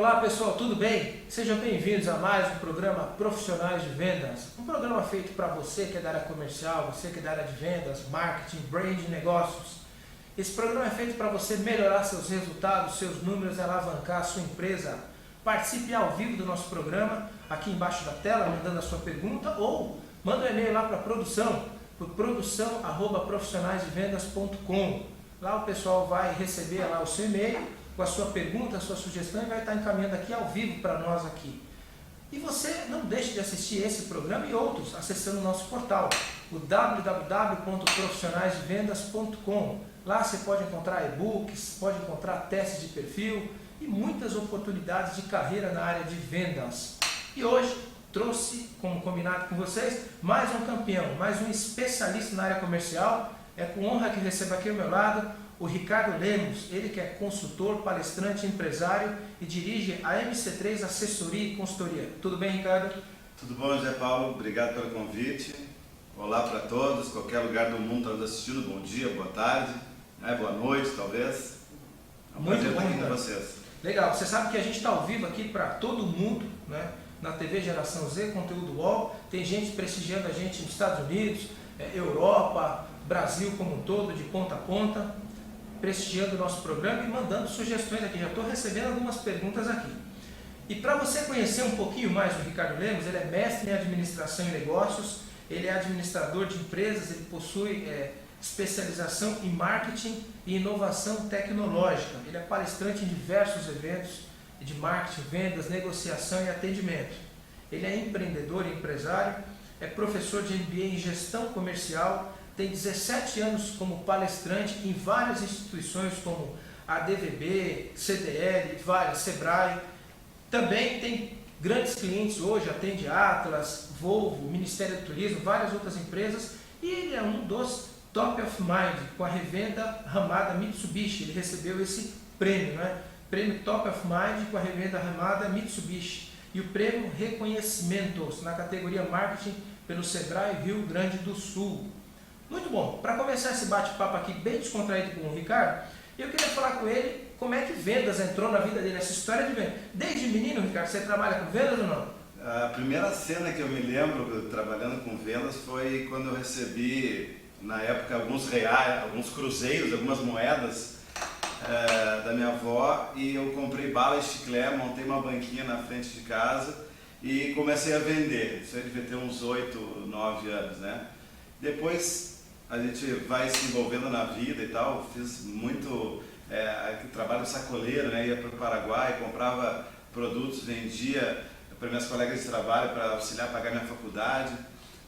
Olá pessoal, tudo bem? Sejam bem-vindos a mais um programa Profissionais de Vendas. Um programa feito para você que é da área comercial, você que é da área de vendas, marketing, branding, negócios. Esse programa é feito para você melhorar seus resultados, seus números, alavancar a sua empresa. Participe ao vivo do nosso programa, aqui embaixo da tela, mandando a sua pergunta, ou manda um e-mail lá para a produção, por produção@profissionaisdevendas.com. Lá o pessoal vai receber lá o seu e-mail com a sua pergunta, a sua sugestão e vai estar encaminhando aqui ao vivo para nós aqui. E você não deixe de assistir esse programa e outros acessando o nosso portal, o www.profissionaisdevendas.com. Lá você pode encontrar e-books, pode encontrar testes de perfil e muitas oportunidades de carreira na área de vendas. E hoje trouxe, como combinado com vocês, mais um campeão, mais um especialista na área comercial. É com honra que recebo aqui ao meu lado o Ricardo Lemos, ele que é consultor, palestrante, empresário e dirige a MC3 Assessoria e Consultoria. Tudo bem, Ricardo? Tudo bom, José Paulo? Obrigado pelo convite. Olá para todos, qualquer lugar do mundo está nos assistindo. Bom dia, boa tarde, boa noite, talvez. É um prazer estar aqui com vocês. Legal, você sabe que a gente está ao vivo aqui para todo mundo, né? Na TV Geração Z, conteúdo UOL. Tem gente prestigiando a gente nos Estados Unidos, Europa, Brasil como um todo, de ponta a ponta, prestigiando o nosso programa e mandando sugestões aqui. Já estou recebendo algumas perguntas aqui. E para você conhecer um pouquinho mais o Ricardo Lemos, ele é mestre em administração e negócios, ele é administrador de empresas, ele possui especialização em marketing e inovação tecnológica. Ele é palestrante em diversos eventos de marketing, vendas, negociação e atendimento. Ele é empreendedor e empresário, é professor de MBA em gestão comercial, tem 17 anos como palestrante em várias instituições como a DVB, CDL, Sebrae. Também tem grandes clientes hoje, atende Atlas, Volvo, Ministério do Turismo, várias outras empresas. E ele é um dos Top of Mind com a revenda Ramada Mitsubishi. Ele recebeu esse prêmio, né? Prêmio Top of Mind com a revenda Ramada Mitsubishi. E o prêmio Reconhecimentos na categoria Marketing pelo Sebrae Rio Grande do Sul. Muito bom, para começar esse bate-papo aqui bem descontraído com o Ricardo, eu queria falar com ele como é que vendas entrou na vida dele, essa história de vendas. Desde menino, Ricardo, você trabalha com vendas ou não? A primeira cena que eu me lembro trabalhando com vendas foi quando eu recebi, na época, alguns reais, alguns cruzeiros, algumas moedas da minha avó, e eu comprei bala e chiclete, montei uma banquinha na frente de casa e comecei a vender. Isso aí devia ter uns 8, 9 anos, né? Depois a gente vai se envolvendo na vida e tal. Fiz muito trabalho de sacoleiro, né? Ia para o Paraguai, comprava produtos, vendia para minhas colegas de trabalho para auxiliar a pagar minha faculdade,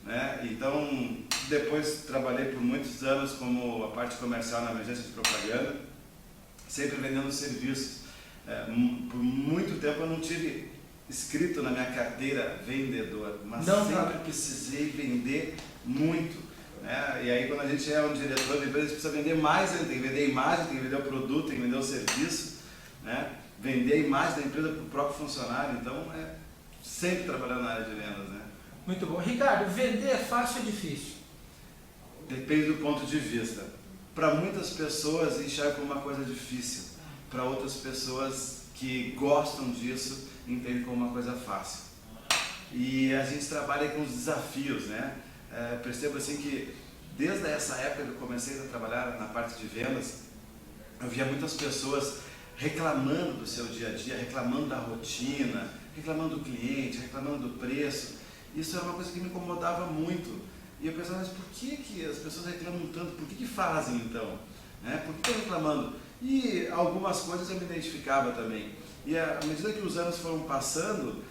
né? Então, depois trabalhei por muitos anos como a parte comercial na agência de propaganda, sempre vendendo serviços. Por muito tempo eu não tive escrito na minha carteira vendedor, mas sempre precisei vender muito. E aí quando a gente é um diretor de empresa, a gente precisa vender mais, tem que vender a imagem, tem que vender o produto, tem que vender o serviço, né? Vender a imagem da empresa para o próprio funcionário. Então sempre trabalhando na área de vendas, né? Muito bom. Ricardo, vender é fácil ou difícil? Depende do ponto de vista. Para muitas pessoas enxerga como uma coisa difícil, para outras pessoas que gostam disso entendem como uma coisa fácil. E a gente trabalha com os desafios, né? Percebo assim que desde essa época que eu comecei a trabalhar na parte de vendas, eu via muitas pessoas reclamando do seu dia a dia, reclamando da rotina, reclamando do cliente, reclamando do preço. Isso era uma coisa que me incomodava muito. E eu pensava, mas por que as pessoas reclamam tanto? Por que fazem então? Por que estão reclamando? E algumas coisas eu me identificava também. E à medida que os anos foram passando,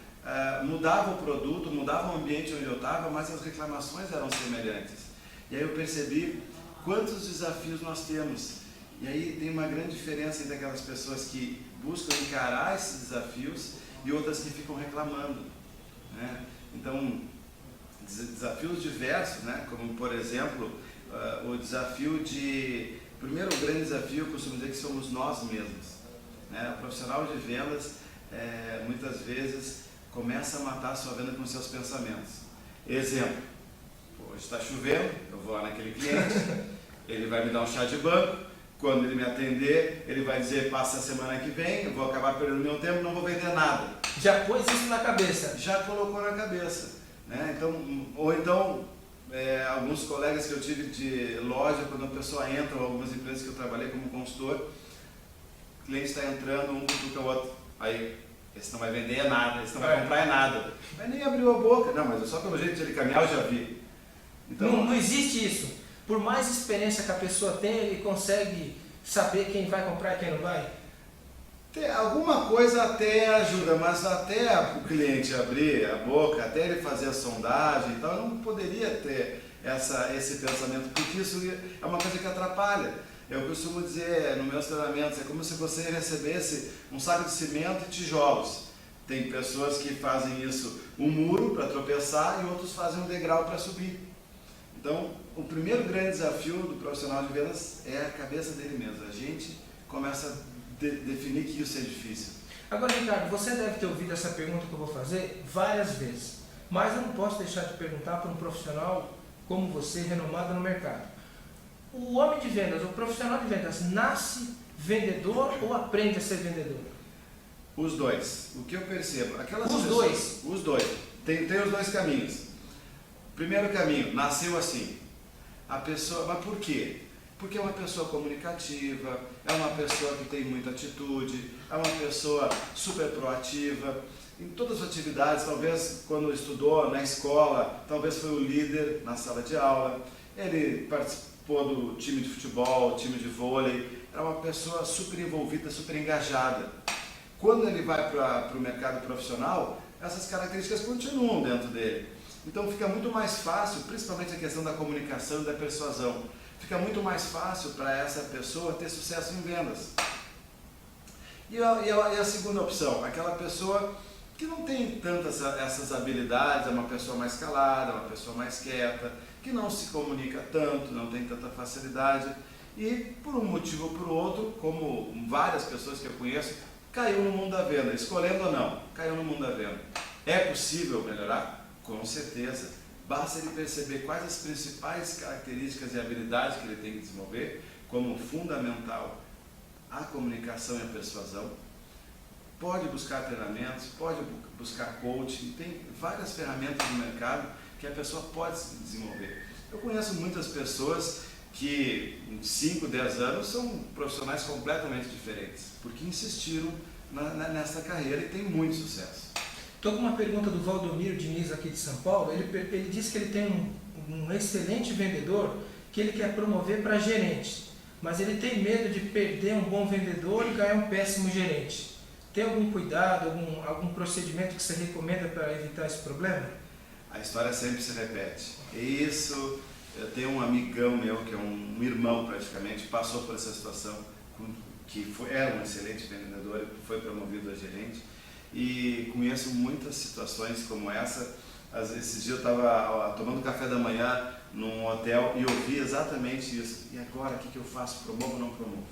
mudava o produto, mudava o ambiente onde eu estava, mas as reclamações eram semelhantes. E aí eu percebi quantos desafios nós temos. E aí tem uma grande diferença entre aquelas pessoas que buscam encarar esses desafios e outras que ficam reclamando, né? Então, desafios diversos, né? Como por exemplo, o desafio de... Primeiro, o grande desafio, eu costumo dizer que somos nós mesmos, né? O profissional de vendas, muitas vezes, começa a matar a sua venda com seus pensamentos. Exemplo, hoje está chovendo, eu vou lá naquele cliente, ele vai me dar um chá de banco, quando ele me atender, ele vai dizer, passa a semana que vem, eu vou acabar perdendo meu tempo, não vou vender nada. Já pôs isso na cabeça? Já colocou na cabeça. Né? Então, ou então, alguns colegas que eu tive de loja, quando a pessoa entra, ou algumas empresas que eu trabalhei como consultor, o cliente está entrando, um cutuca o outro, aí, esse não vai vender nada, esse não vai comprar nada. Mas nem abriu a boca. Não, mas só pelo jeito de ele caminhar eu já vi. Então, não existe isso. Por mais experiência que a pessoa tenha, ele consegue saber quem vai comprar e quem não vai? Alguma coisa até ajuda, mas até o cliente abrir a boca, até ele fazer a sondagem e tal, eu não poderia ter esse pensamento, porque isso é uma coisa que atrapalha. Eu costumo dizer nos meus treinamentos, é como se você recebesse um saco de cimento e tijolos. Tem pessoas que fazem isso um muro para tropeçar e outros fazem um degrau para subir. Então, o primeiro grande desafio do profissional de vendas é a cabeça dele mesmo. A gente começa a definir que isso é difícil. Agora, Ricardo, você deve ter ouvido essa pergunta que eu vou fazer várias vezes, mas eu não posso deixar de perguntar para um profissional como você, renomado no mercado. O homem de vendas, o profissional de vendas, nasce vendedor ou aprende a ser vendedor? Os dois. O que eu percebo? Os dois. Tem os dois caminhos. Primeiro caminho, nasceu assim. A pessoa, mas por quê? Porque é uma pessoa comunicativa, é uma pessoa que tem muita atitude, é uma pessoa super proativa. Em todas as atividades, talvez quando estudou na escola, talvez foi o líder na sala de aula, ele participou do time de futebol, time de vôlei, era uma pessoa super envolvida, super engajada. Quando ele vai para o mercado profissional, essas características continuam dentro dele. Então fica muito mais fácil, principalmente a questão da comunicação e da persuasão, fica muito mais fácil para essa pessoa ter sucesso em vendas. E a segunda opção, aquela pessoa que não tem tantas essas habilidades, é uma pessoa mais calada, uma pessoa mais quieta, que não se comunica tanto, não tem tanta facilidade e por um motivo ou por outro, como várias pessoas que eu conheço, caiu no mundo da venda, escolhendo ou não, caiu no mundo da venda. É possível melhorar? Com certeza. Basta ele perceber quais as principais características e habilidades que ele tem que desenvolver, como fundamental a comunicação e a persuasão. Pode buscar treinamentos, pode buscar coaching, tem várias ferramentas no mercado que a pessoa pode se desenvolver. Eu conheço muitas pessoas que em 5, 10 anos são profissionais completamente diferentes, porque insistiram nessa carreira e tem muito sucesso. Estou com uma pergunta do Valdomiro Diniz aqui de São Paulo. Ele disse que ele tem um excelente vendedor que ele quer promover para gerente, mas ele tem medo de perder um bom vendedor e ganhar um péssimo gerente. Tem algum cuidado, algum procedimento que você recomenda para evitar esse problema? A história sempre se repete. Isso, eu tenho um amigão meu, que é um irmão praticamente, passou por essa situação, era um excelente vendedor, foi promovido a gerente, e conheço muitas situações como essa. Esses dias eu estava tomando café da manhã num hotel e ouvi exatamente isso. E agora, o que eu faço? Promovo ou não promovo?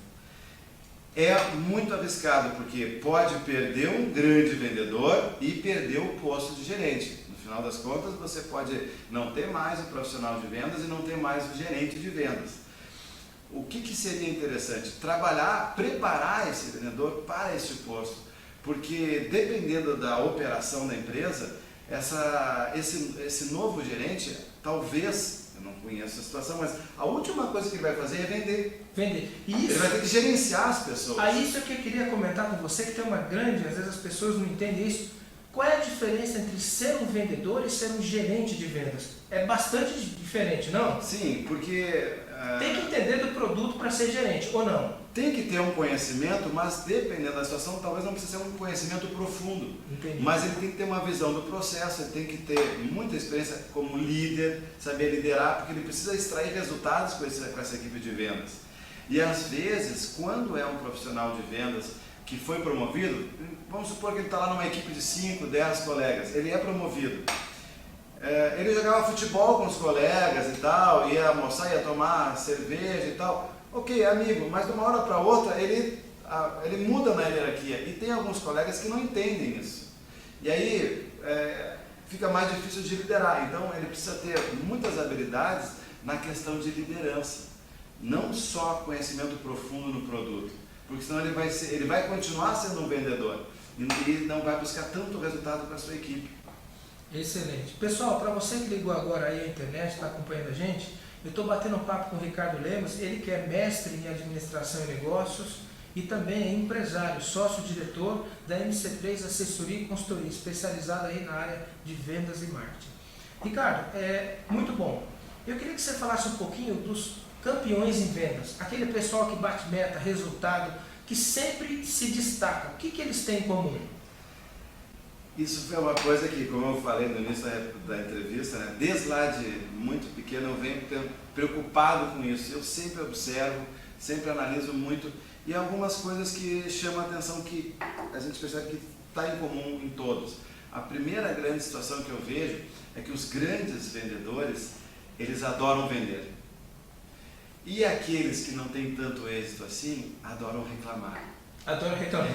É muito arriscado, porque pode perder um grande vendedor e perder o posto de gerente. No final das contas, você pode não ter mais o profissional de vendas e não ter mais o gerente de vendas. O que seria interessante? Preparar esse vendedor para esse posto, porque dependendo da operação da empresa, esse novo gerente, talvez, eu não conheço a situação, mas a última coisa que ele vai fazer é vender. Isso, ele vai ter que gerenciar as pessoas. Isso é que eu queria comentar com você, que tem uma grande, às vezes as pessoas não entendem isso. Qual é a diferença entre ser um vendedor e ser um gerente de vendas? É bastante diferente, não? Sim, porque... Tem que entender do produto para ser gerente, ou não? Tem que ter um conhecimento, mas dependendo da situação, talvez não precise ser um conhecimento profundo. Entendi. Mas ele tem que ter uma visão do processo, ele tem que ter muita experiência como líder, saber liderar, porque ele precisa extrair resultados com essa equipe de vendas. E às vezes, quando é um profissional de vendas que foi promovido, vamos supor que ele está lá numa equipe de 5, 10 colegas, ele é promovido. Ele jogava futebol com os colegas e tal, ia almoçar, ia tomar cerveja e tal. Ok, amigo, mas de uma hora para outra ele muda na hierarquia e tem alguns colegas que não entendem isso. E aí fica mais difícil de liderar, então ele precisa ter muitas habilidades na questão de liderança. não só conhecimento profundo no produto, porque senão ele vai continuar sendo um vendedor e não vai buscar tanto resultado para a sua equipe. Excelente. Pessoal, para você que ligou agora aí à internet, está acompanhando a gente, eu estou batendo um papo com o Ricardo Lemos, ele que é mestre em administração e negócios e também é empresário, sócio-diretor da MC3 Assessoria e Consultoria, especializada aí na área de vendas e marketing. Ricardo, muito bom. Eu queria que você falasse um pouquinho dos campeões em vendas, aquele pessoal que bate meta, resultado, que sempre se destaca. O que eles têm em comum? Isso foi uma coisa que, como eu falei no início da entrevista, né, desde lá de muito pequeno eu venho preocupado com isso. Eu sempre observo, sempre analiso muito e algumas coisas que chamam a atenção que a gente percebe que está em comum em todos. A primeira grande situação que eu vejo é que os grandes vendedores, eles adoram vender. E aqueles que não têm tanto êxito assim, adoram reclamar. Adoram reclamar.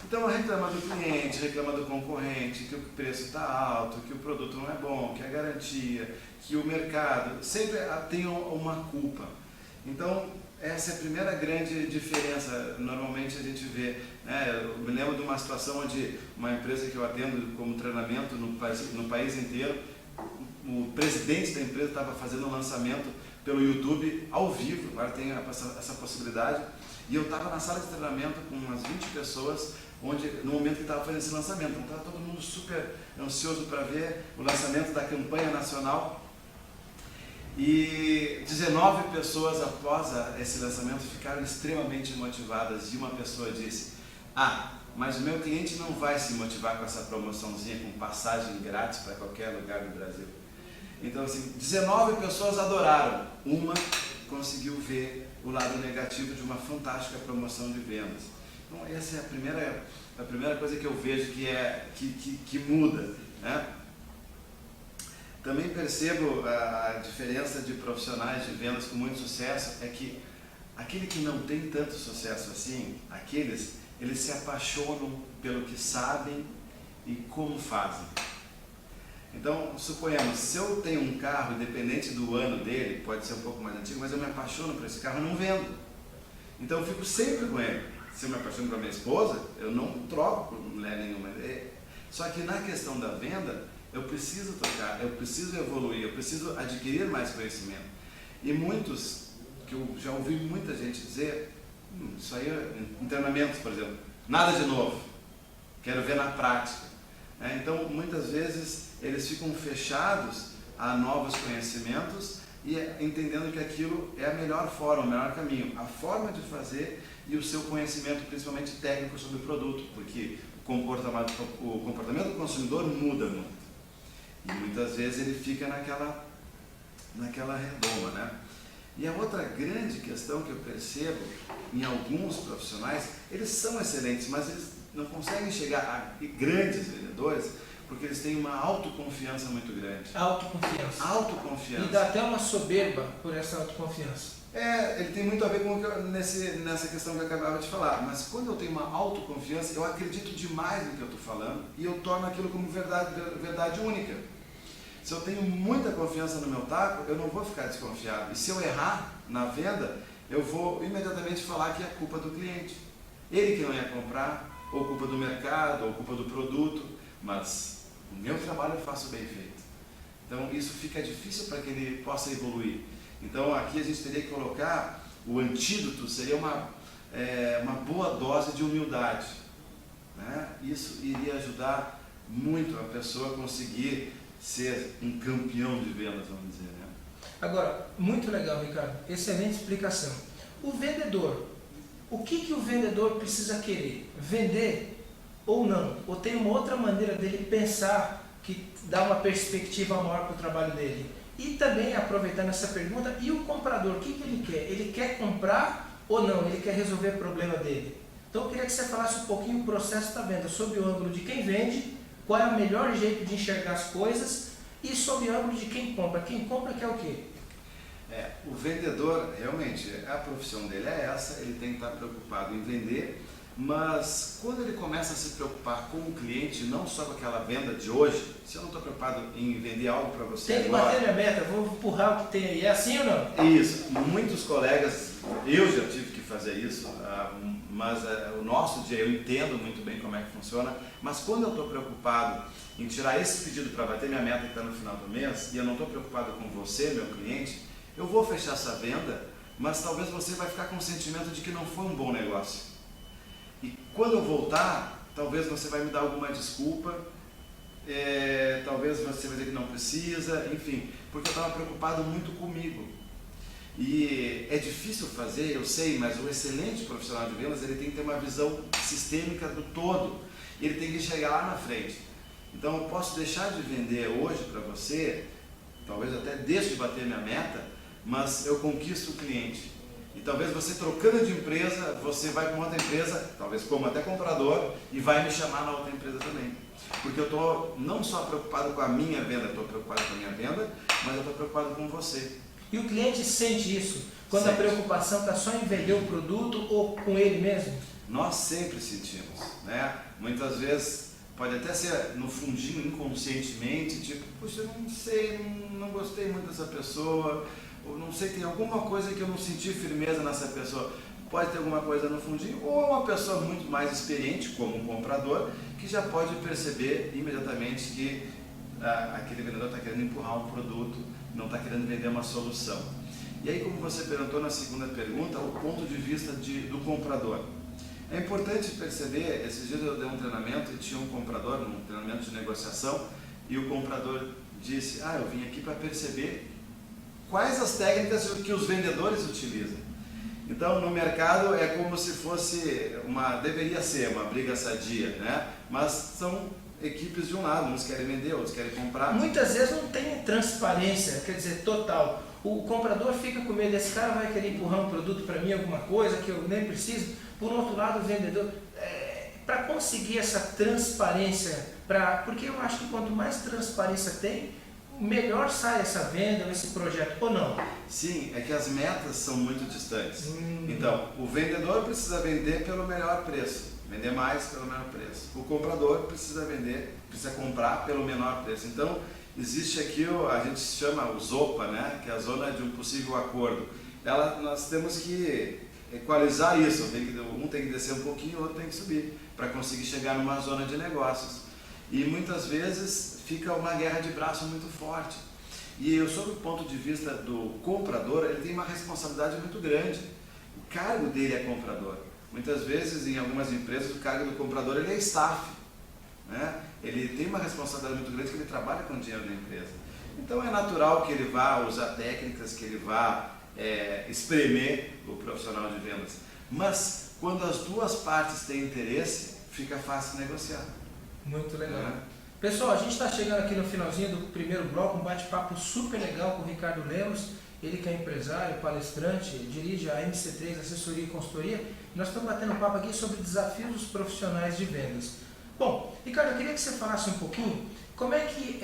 Então reclama do cliente, reclama do concorrente, que o preço está alto, que o produto não é bom, que a garantia, que o mercado, sempre tem uma culpa. Então essa é a primeira grande diferença, normalmente a gente vê, né? Eu me lembro de uma situação onde uma empresa que eu atendo como treinamento no país inteiro, o presidente da empresa estava fazendo um lançamento pelo YouTube ao vivo, agora tem essa possibilidade, e eu estava na sala de treinamento com umas 20 pessoas, no momento que estava fazendo esse lançamento, então estava todo mundo super ansioso para ver o lançamento da campanha nacional, e 19 pessoas após esse lançamento ficaram extremamente motivadas, e uma pessoa disse: mas o meu cliente não vai se motivar com essa promoçãozinha com passagem grátis para qualquer lugar do Brasil. Então assim, 19 pessoas adoraram, uma conseguiu ver o lado negativo de uma fantástica promoção de vendas. Então essa é a primeira coisa que eu vejo que muda, né? Também percebo a diferença de profissionais de vendas com muito sucesso, é que aquele que não tem tanto sucesso assim, eles se apaixonam pelo que sabem e como fazem. Então, suponhamos, se eu tenho um carro, independente do ano dele, pode ser um pouco mais antigo, mas eu me apaixono por esse carro, eu não vendo. Então eu fico sempre com ele. Se eu me apaixono por minha esposa, eu não troco por mulher nenhuma. Só que na questão da venda, eu preciso tocar, eu preciso evoluir, eu preciso adquirir mais conhecimento. E muitos, que eu já ouvi muita gente dizer, isso aí em treinamentos, por exemplo, nada de novo, quero ver na prática. Então, muitas vezes, eles ficam fechados a novos conhecimentos e entendendo que aquilo é a melhor forma, o melhor caminho, a forma de fazer e o seu conhecimento, principalmente técnico, sobre o produto, porque o comportamento do consumidor muda muito. E muitas vezes ele fica naquela redoma, né? E a outra grande questão que eu percebo em alguns profissionais, eles são excelentes, mas eles não conseguem chegar a grandes vendedores porque eles têm uma autoconfiança muito grande. Autoconfiança. Autoconfiança. E dá até uma soberba por essa autoconfiança. Ele tem muito a ver com nessa questão que eu acabava de falar, mas quando eu tenho uma autoconfiança, eu acredito demais no que eu estou falando e eu torno aquilo como verdade única. Se eu tenho muita confiança no meu taco, eu não vou ficar desconfiado. E se eu errar na venda, eu vou imediatamente falar que é culpa do cliente. Ele que não ia comprar, ou culpa do mercado, ou culpa do produto, mas o meu trabalho eu faço bem feito. Então isso fica difícil para que ele possa evoluir. Então aqui a gente teria que colocar, o antídoto seria uma boa dose de humildade, né? Isso iria ajudar muito a pessoa a conseguir ser um campeão de vendas, vamos dizer, né? Agora, muito legal, Ricardo, excelente explicação. O vendedor, o que o vendedor precisa querer? Vender ou não? Ou tem uma outra maneira dele pensar que dá uma perspectiva maior para o trabalho dele? E também, aproveitando essa pergunta, e o comprador, o que ele quer? Ele quer comprar ou não? Ele quer resolver o problema dele? Então eu queria que você falasse um pouquinho o processo da venda, sob o ângulo de quem vende, qual é o melhor jeito de enxergar as coisas e sob o ângulo de quem compra. Quem compra quer o quê? O vendedor, realmente, a profissão dele é essa, ele tem que estar preocupado em vender, Mas quando ele começa a se preocupar com o cliente, não só com aquela venda de hoje, se eu não estou preocupado em vender algo para você Tem que agora, bater minha meta, vou empurrar o que tem aí. É assim ou não? isso, muitos colegas, eu já tive que fazer isso, mas o nosso dia eu entendo muito bem como é que funciona, mas quando eu estou preocupado em tirar esse pedido para bater minha meta que está no final do mês, e eu não estou preocupado com você, meu cliente, eu vou fechar essa venda, mas talvez você vai ficar com o sentimento de que não foi um bom negócio. E quando eu voltar, talvez você vai me dar alguma desculpa, talvez você vai dizer que não precisa, enfim, porque eu estava preocupado muito comigo. E é difícil fazer, eu sei, mas o excelente profissional de vendas, ele tem que ter uma visão sistêmica do todo, ele tem que chegar lá na frente. Então eu posso deixar de vender hoje para você, talvez até deixe de bater minha meta, mas eu conquisto o cliente. E talvez você trocando de empresa, você vai para uma outra empresa, talvez como até comprador, e vai me chamar na outra empresa também. Porque eu estou não só preocupado com a minha venda, estou preocupado com a minha venda, mas eu estou preocupado com você. E o cliente sente isso? Quando Sente. a preocupação está só em vender o produto ou com ele mesmo? Nós sempre sentimos, né? Muitas vezes pode até ser no fundinho, inconscientemente, tipo, puxa, eu não sei, não gostei muito dessa pessoa, ou não sei, tem alguma coisa que eu não senti firmeza nessa pessoa. Pode ter alguma coisa no fundinho, ou uma pessoa muito mais experiente, como um comprador, que já pode perceber imediatamente que aquele vendedor está querendo empurrar um produto, não está querendo vender uma solução. E aí, como você perguntou na segunda pergunta, o ponto de vista do comprador. É importante perceber, esses dias eu dei um treinamento e tinha um comprador, um treinamento de negociação, e o comprador disse, eu vim aqui para perceber quais as técnicas que os vendedores utilizam. Então, no mercado é como se fosse deveria ser uma briga sadia, né? Mas são equipes de um lado, uns querem vender, outros querem comprar. Muitas vezes não tem transparência, quer dizer, total. O comprador fica com medo, esse cara vai querer empurrar um produto para mim, alguma coisa que eu nem preciso. Por outro lado, o vendedor, para conseguir essa transparência, porque eu acho que quanto mais transparência tem, melhor sai essa venda, esse projeto, ou não? Sim, é que as metas são muito distantes. Então, o vendedor precisa vender pelo melhor preço, vender mais pelo menor preço. O comprador precisa comprar pelo menor preço. Então, existe aqui, a gente chama o ZOPA, né? Que é a zona de um possível acordo. Nós temos que equalizar isso, um tem que descer um pouquinho, o outro tem que subir, para conseguir chegar numa zona de negócios. E muitas vezes fica uma guerra de braço muito forte. E sob o ponto de vista do comprador, ele tem uma responsabilidade muito grande. O cargo dele é comprador. Muitas vezes, em algumas empresas, o cargo do comprador ele é staff, né? Ele tem uma responsabilidade muito grande, que ele trabalha com o dinheiro da empresa. Então é natural que ele vá usar técnicas, que ele vá espremer o profissional de vendas. Mas quando as duas partes têm interesse, fica fácil negociar. Muito legal. Pessoal, a gente está chegando aqui no finalzinho do primeiro bloco, um bate-papo super legal com o Ricardo Lemos, ele que é empresário, palestrante, dirige a MC3 Assessoria e Consultoria. Nós estamos batendo um papo aqui sobre desafios dos profissionais de vendas. Bom, Ricardo, eu queria que você falasse um pouquinho como é que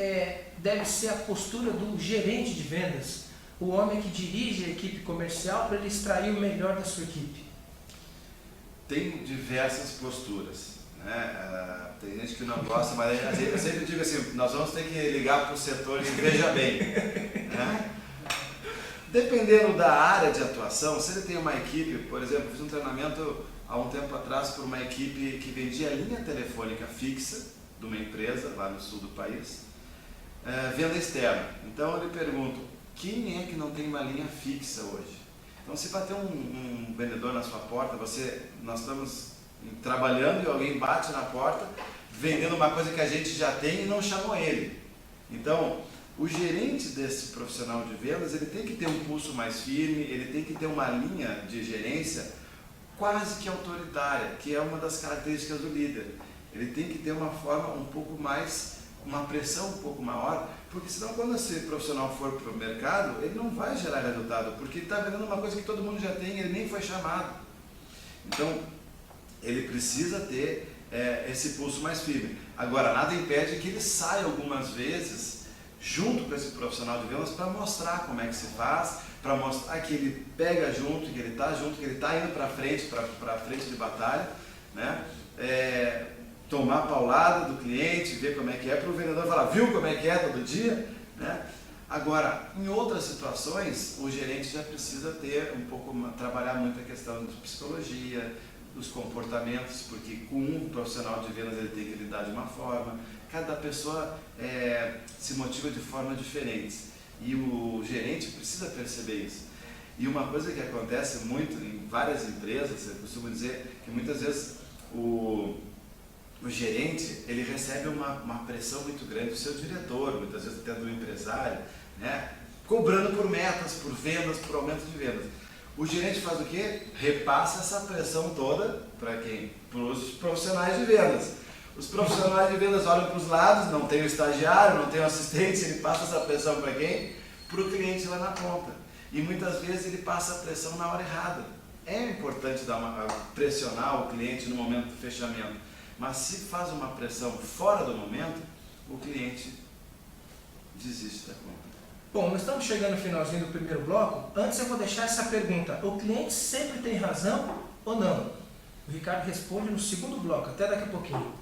deve ser a postura do gerente de vendas, o homem que dirige a equipe comercial, para ele extrair o melhor da sua equipe. Tem diversas posturas, né? Tem gente que não gosta, mas eu sempre digo assim, nós vamos ter que ligar para o setor e veja bem, né? Dependendo da área de atuação, se ele tem uma equipe, por exemplo, eu fiz um treinamento há um tempo atrás por uma equipe que vendia linha telefônica fixa de uma empresa lá no sul do país, venda externa. Então eu lhe pergunto, quem é que não tem uma linha fixa hoje? Então se bater um vendedor na sua porta, nós estamos trabalhando e alguém bate na porta, vendendo uma coisa que a gente já tem e não chamou ele. Então, o gerente desse profissional de vendas, ele tem que ter um pulso mais firme, ele tem que ter uma linha de gerência quase que autoritária, que é uma das características do líder. Ele tem que ter uma forma um pouco mais, uma pressão um pouco maior, porque senão quando esse profissional for para o mercado, ele não vai gerar resultado, porque ele está vendendo uma coisa que todo mundo já tem, ele nem foi chamado. Então, ele precisa ter esse pulso mais firme. Agora, nada impede que ele saia algumas vezes junto com esse profissional de vendas para mostrar como é que se faz, para mostrar que ele pega junto, que ele está junto, que ele está indo para frente de batalha, né? Tomar paulada do cliente, ver como é que é, para o vendedor falar, viu como é que é todo dia, né? Agora, em outras situações, o gerente já precisa ter trabalhar muito a questão de psicologia, dos comportamentos, porque com um profissional de vendas ele tem que lidar de uma forma, cada pessoa se motiva de forma diferente e o gerente precisa perceber isso. E uma coisa que acontece muito em várias empresas, eu costumo dizer que muitas vezes o gerente ele recebe uma pressão muito grande do seu diretor, muitas vezes até do empresário, né? Cobrando por metas, por vendas, por aumento de vendas. O gerente faz o quê? Repassa essa pressão toda para quem? Para os profissionais de vendas. Os profissionais de vendas olham para os lados, não tem o estagiário, não tem o assistente, ele passa essa pressão para quem? Para o cliente lá na ponta. E muitas vezes ele passa a pressão na hora errada. É importante pressionar o cliente no momento do fechamento, mas se faz uma pressão fora do momento, o cliente desiste da compra. Bom, nós estamos chegando no finalzinho do primeiro bloco. Antes eu vou deixar essa pergunta: o cliente sempre tem razão ou não? O Ricardo responde no segundo bloco. Até daqui a pouquinho.